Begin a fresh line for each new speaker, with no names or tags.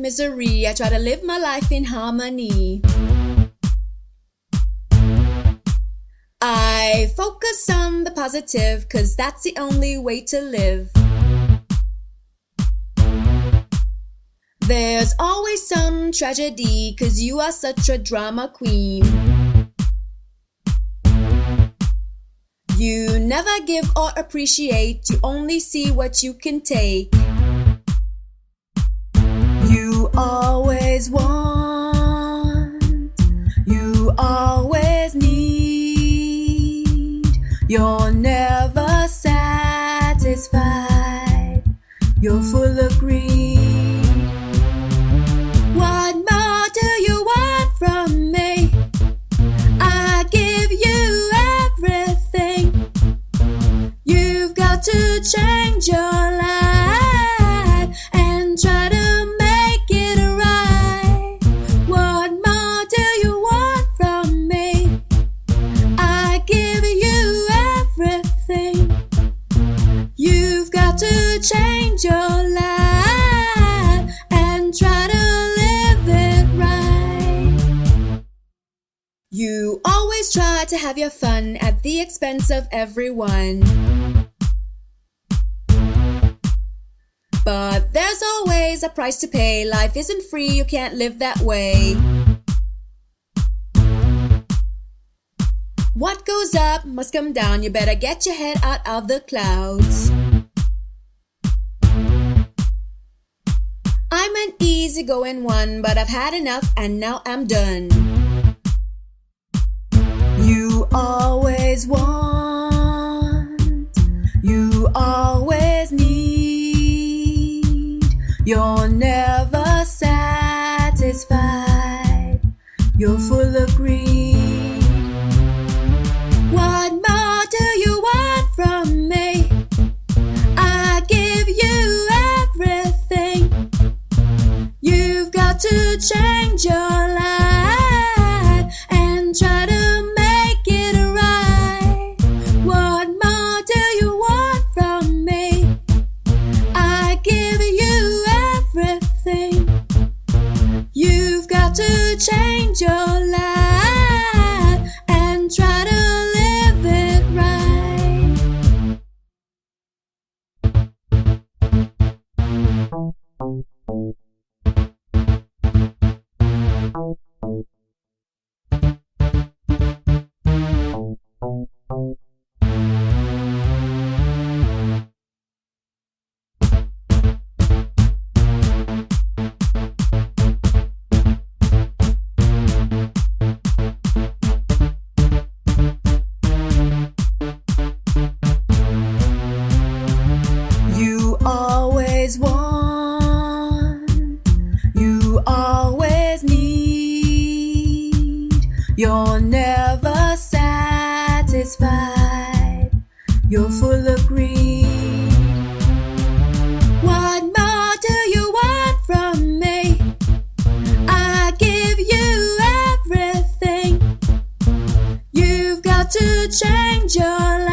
misery. I try to live my life in harmony. I focus on the positive, 'cause that's the only way to live. There's always some tragedy, 'cause you are such a drama queen. You never give or appreciate, you only see what you can take. You always want, you always need. You're never satisfied, you're full of greed. What more do you want from me? I give you everything. You've got to change your life and try to make it right. What more do you want from me? I give you everything. You've got to change your life and try to live it right. You always try to have your fun at the expense of everyone. But there's always a price to pay. Life isn't free, you can't live that way. What goes up must come down. You better get your head out of the clouds. I'm an easygoing one, but I've had enough and now I'm done. You always want, you always need. You're never satisfied, you're full of greed. What more do you want from me? I give you everything. You've got to change your life and try to make it right. What more do you want from me? I give you everything. You've got to change your life and try to live it right. You always want, you always need. You're never satisfied, you're full of greed. What more do you want from me? I give you everything. You've got to change your life